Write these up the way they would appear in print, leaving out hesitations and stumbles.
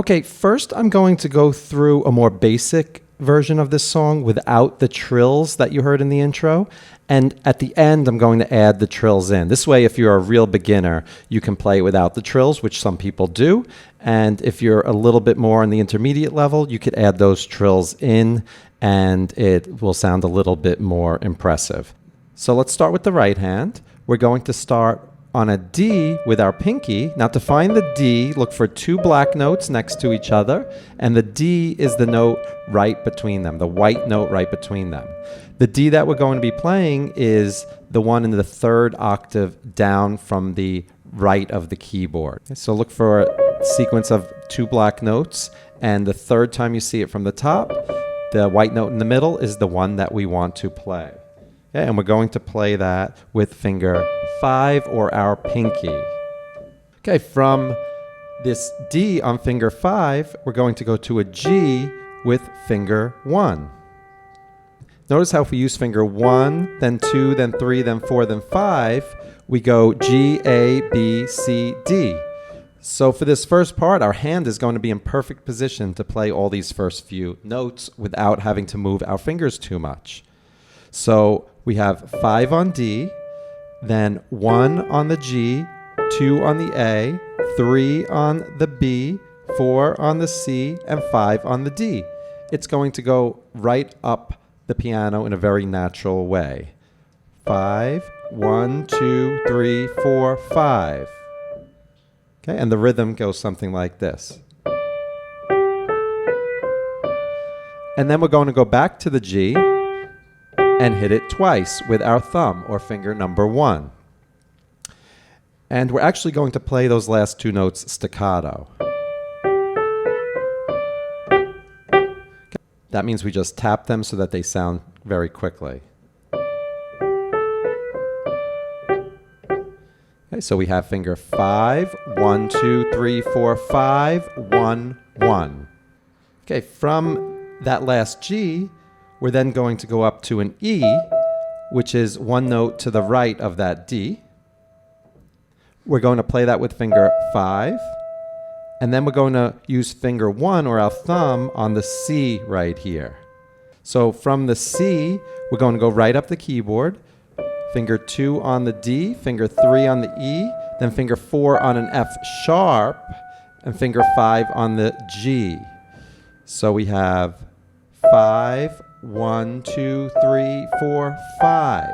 Okay, first I'm going to go through a more basic version of this song without the trills that you heard in the intro. And at the end, I'm going to add the trills in. This way, if you're a real beginner, you can play it without the trills, which some people do. And if you're a little bit more on the intermediate level, you could add those trills in, and it will sound a little bit more impressive. So let's start with the right hand. We're going to start on a D with our pinky. Now to find the D, look for two black notes next to each other, and the D is the note right between them, the white note right between them. The D that we're going to be playing is the one in the third octave down from the right of the keyboard. So look for a sequence of two black notes, and the third time you see it from the top, the white note in the middle is the one that we want to play. Okay, and we're going to play that with finger 5 or our pinky. Okay, from this D on finger 5, we're going to go to a G with finger 1. Notice how if we use finger 1, then 2, then 3, then 4, then 5, we go G, A, B, C, D. So for this first part, our hand is going to be in perfect position to play all these first few notes without having to move our fingers too much. So we have 5 on D, then 1 on the G, 2 on the A, 3 on the B, 4 on the C, and 5 on the D. It's going to go right up the piano in a very natural way. 5, 1, 2, 3, 4, 5. Okay, and the rhythm goes something like this. And then we're going to go back to the G and hit it twice with our thumb or finger number 1. And we're actually going to play those last two notes staccato. That means we just tap them so that they sound very quickly. Okay, so we have finger 5, 1, 2, 3, 4, 5, 1, 1. Okay, from that last G, we're then going to go up to an E, which is one note to the right of that D. We're going to play that with finger 5. And then we're going to use finger 1 or our thumb on the C right here. So from the C, we're going to go right up the keyboard. Finger 2 on the D, finger 3 on the E, then finger 4 on an F sharp, and finger 5 on the G. So we have 5, 1, 2, 3, 4, 5.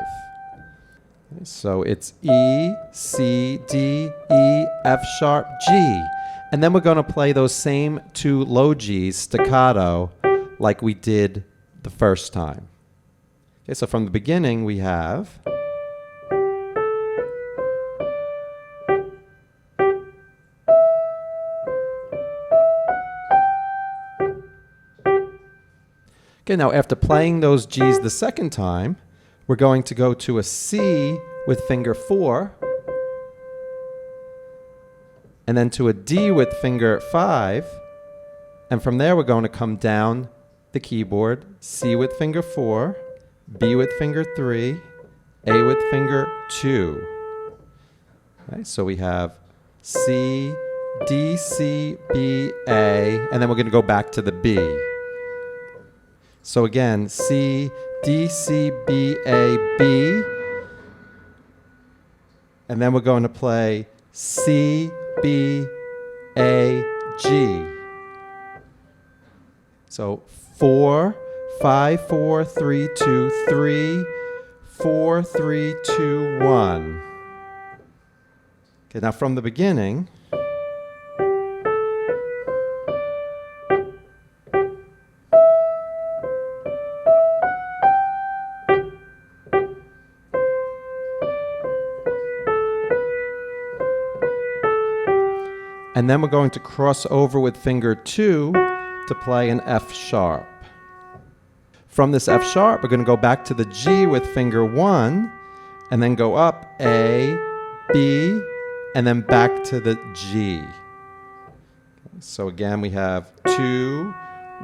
So it's E, C, D, E, F sharp, G. And then we're going to play those same two low Gs staccato like we did the first time. Okay, so from the beginning we have Okay, now after playing those Gs the second time, we're going to go to a C with finger 4, and then to a D with finger 5, and from there we're going to come down the keyboard, C with finger 4, B with finger 3, A with finger 2. Okay, so we have C, D, C, B, A, and then we're going to go back to the B. So again, C, D, C, B, A, B. And then we're going to play C, B, A, G. So 4, 5, 4, 3, 2, 3, 4, 3, 2, 1. Okay, now from the beginning, and then we're going to cross over with finger 2 to play an F sharp. From this F sharp, we're going to go back to the G with finger 1, and then go up A, B, and then back to the G. So again, we have 2,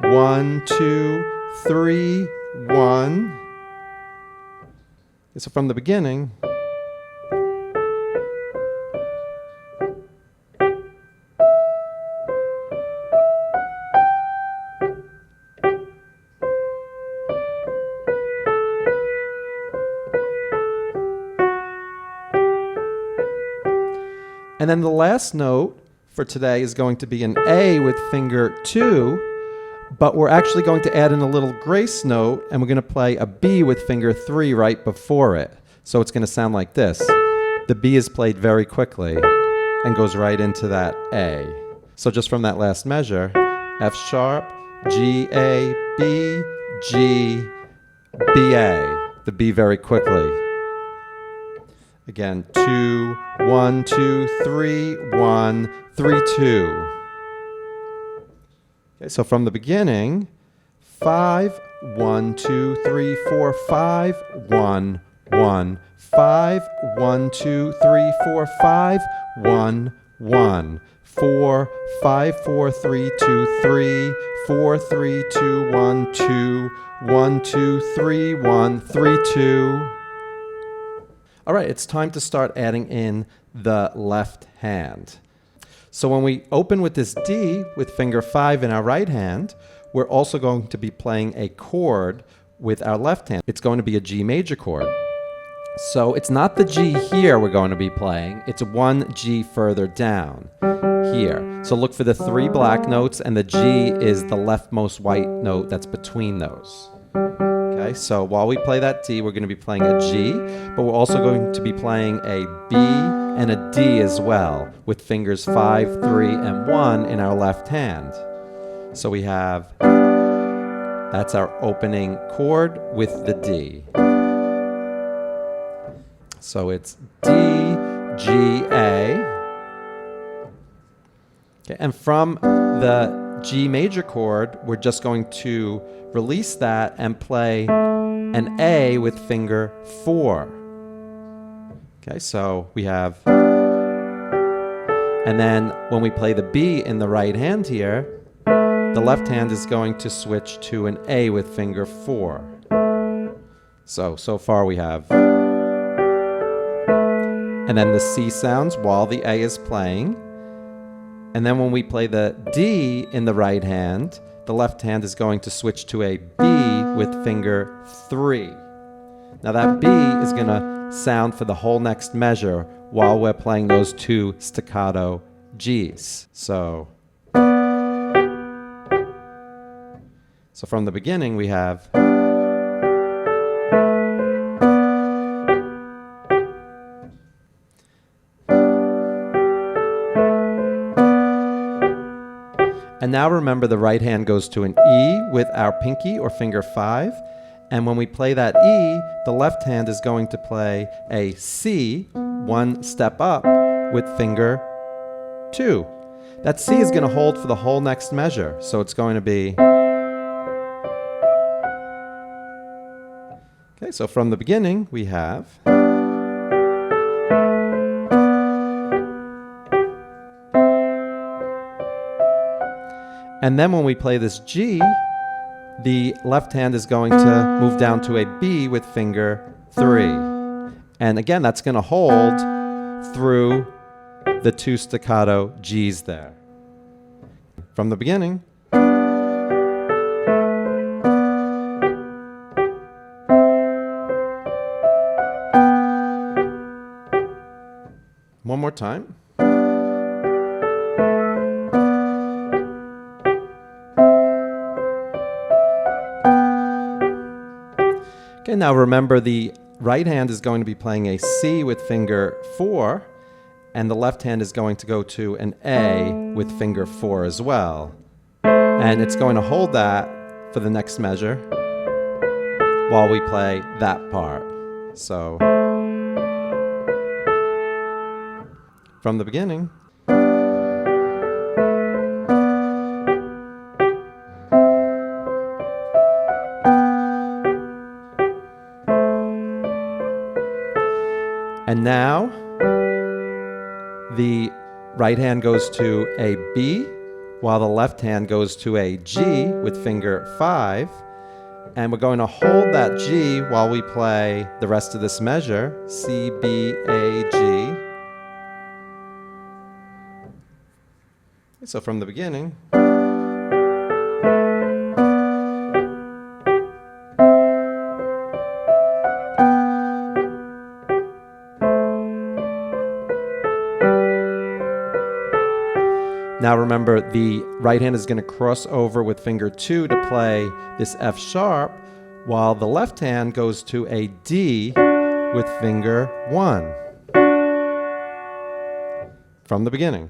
1, 2, 3, 1. So from the beginning, And then the last note for today is going to be an A with finger 2, but we're actually going to add in a little grace note, and we're going to play a B with finger 3 right before it. So it's going to sound like this. The B is played very quickly and goes right into that A. So just from that last measure, F sharp, G, A, B, G, B, A. The B very quickly. Again, 2, 1, 2, 3, 1, 3, 2. Okay, so from the beginning, 5, 1, 2, 3, 4, 5, 1, 1, 5, 1, 2, 3, 4, 5, 1, 1, 4, 5, 4, 3, 2, 3, 4, 3, 2, 1, 2, 1, 2, 3, 1, 3, 2. All right, it's time to start adding in the left hand. So when we open with this D with finger 5 in our right hand, we're also going to be playing a chord with our left hand. It's going to be a G major chord. So it's not the G here we're going to be playing, it's one G further down here. So look for the 3 black notes, and the G is the leftmost white note that's between those. Okay, so while we play that D, we're going to be playing a G, but we're also going to be playing a B and a D as well, with fingers 5, 3, and 1 in our left hand. So we have, that's our opening chord with the D. So it's D, G, A. Okay, and from the G major chord, we're just going to release that and play an A with finger 4. Okay, so we have, and then when we play the B in the right hand here, the left hand is going to switch to an A with finger 4. So far we have, and then the C sounds while the A is playing. And then when we play the D in the right hand, the left hand is going to switch to a B with finger 3. Now that B is going to sound for the whole next measure while we're playing those 2 staccato Gs. So from the beginning we have, and now remember, the right hand goes to an E with our pinky or finger 5. And when we play that E, the left hand is going to play a C, 1 step up, with finger 2. That C is going to hold for the whole next measure. So it's going to be, okay, so from the beginning we have, and then when we play this G, the left hand is going to move down to a B with finger 3. And again, that's going to hold through the 2 staccato Gs there. From the beginning. One more time. Okay, now remember, the right hand is going to be playing a C with finger 4, and the left hand is going to go to an A with finger 4 as well. And it's going to hold that for the next measure while we play that part. So from the beginning. And now the right hand goes to a B, while the left hand goes to a G with finger 5. And we're going to hold that G while we play the rest of this measure, C, B, A, G. So from the beginning. Now remember, the right hand is going to cross over with finger 2 to play this F sharp, while the left hand goes to a D with finger 1 from the beginning.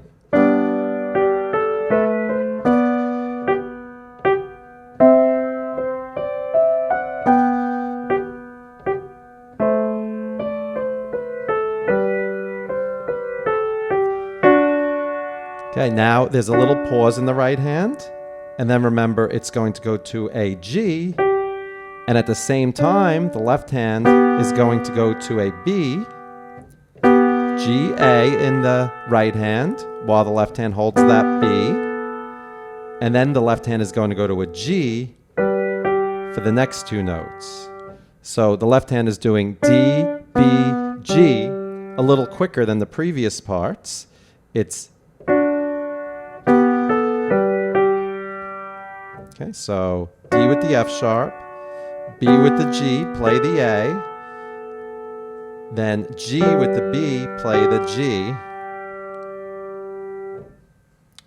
Okay, now there's a little pause in the right hand, and then remember it's going to go to a G, and at the same time the left hand is going to go to a B, G, A in the right hand, while the left hand holds that B, and then the left hand is going to go to a G for the next two notes. So the left hand is doing D, B, G a little quicker than the previous parts. It's okay, so D with the F sharp, B with the G, play the A, then G with the B, play the G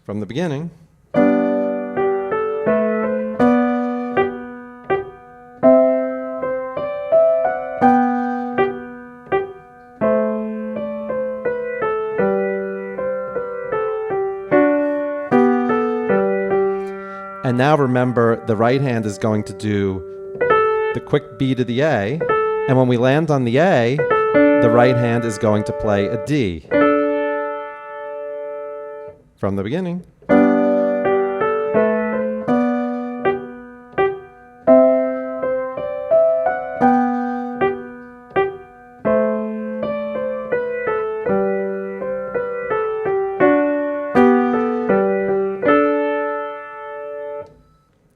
from the beginning. And now remember, the right hand is going to do the quick B to the A, and when we land on the A, the right hand is going to play a D from the beginning.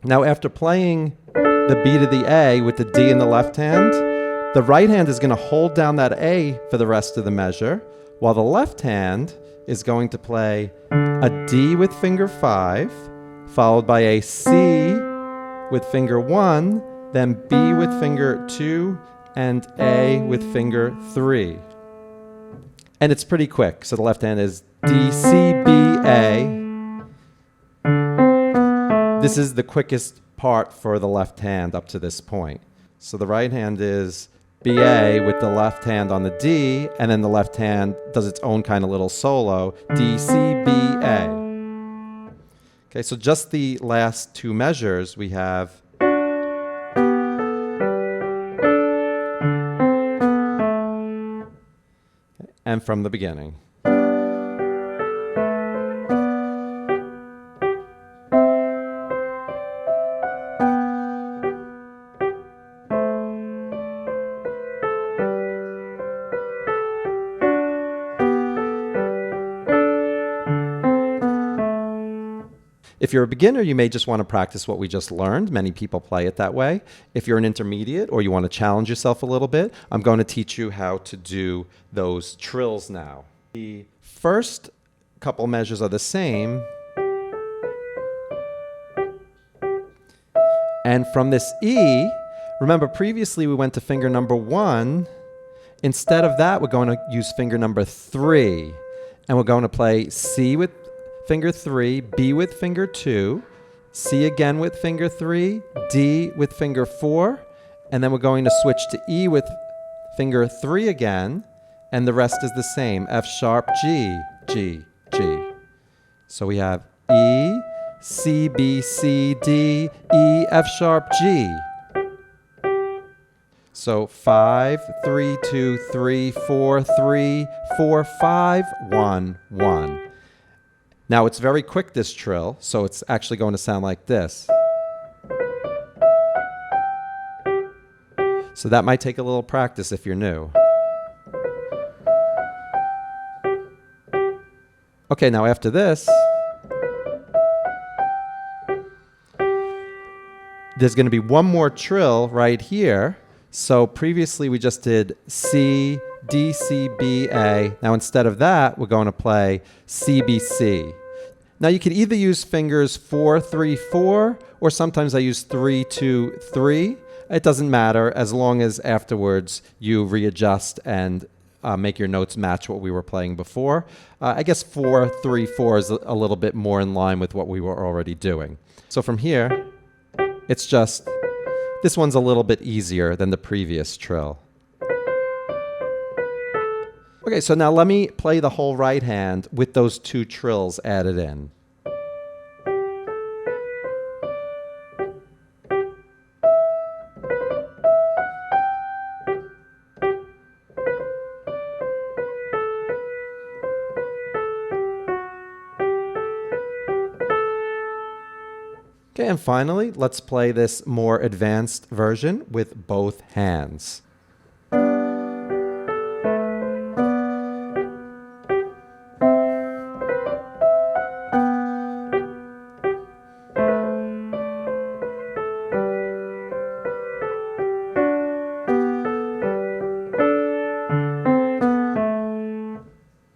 Now, after playing the B to the A with the D in the left hand, the right hand is going to hold down that A for the rest of the measure, while the left hand is going to play a D with finger 5, followed by a C with finger 1, then B with finger 2, and A with finger 3. And it's pretty quick. So the left hand is D, C, B, A. This is the quickest part for the left hand up to this point. So the right hand is BA with the left hand on the D, and then the left hand does its own kind of little solo, D, C, B, A. Okay, so just the last two measures we have. And from the beginning. If you're a beginner, you may just want to practice what we just learned. Many people play it that way. If you're an intermediate or you want to challenge yourself a little bit, I'm going to teach you how to do those trills now. The first couple measures are the same. And from this E, remember previously we went to finger number 1. Instead of that, we're going to use finger number 3. And we're going to play C with finger 3, B with finger 2, C again with finger 3, D with finger 4, and then we're going to switch to E with finger 3 again, and the rest is the same, F sharp, G, G, G. So we have E, C, B, C, D, E, F sharp, G. So 5, 3, 2, 3, 4, 3, 4, 5, 1, 1. Now it's very quick, this trill, so it's actually going to sound like this. So that might take a little practice if you're new. Okay, now after this, there's going to be one more trill right here. So previously we just did C, D, C, B, A. Now instead of that, we're going to play C, B, C. Now you could either use fingers 4, 3, 4, or sometimes I use 3, 2, 3. It doesn't matter as long as afterwards you readjust and make your notes match what we were playing before. I guess 4, 3, 4 is a little bit more in line with what we were already doing. So from here, it's just, this one's a little bit easier than the previous trill. Okay, so now let me play the whole right hand with those 2 trills added in. Okay, and finally, let's play this more advanced version with both hands.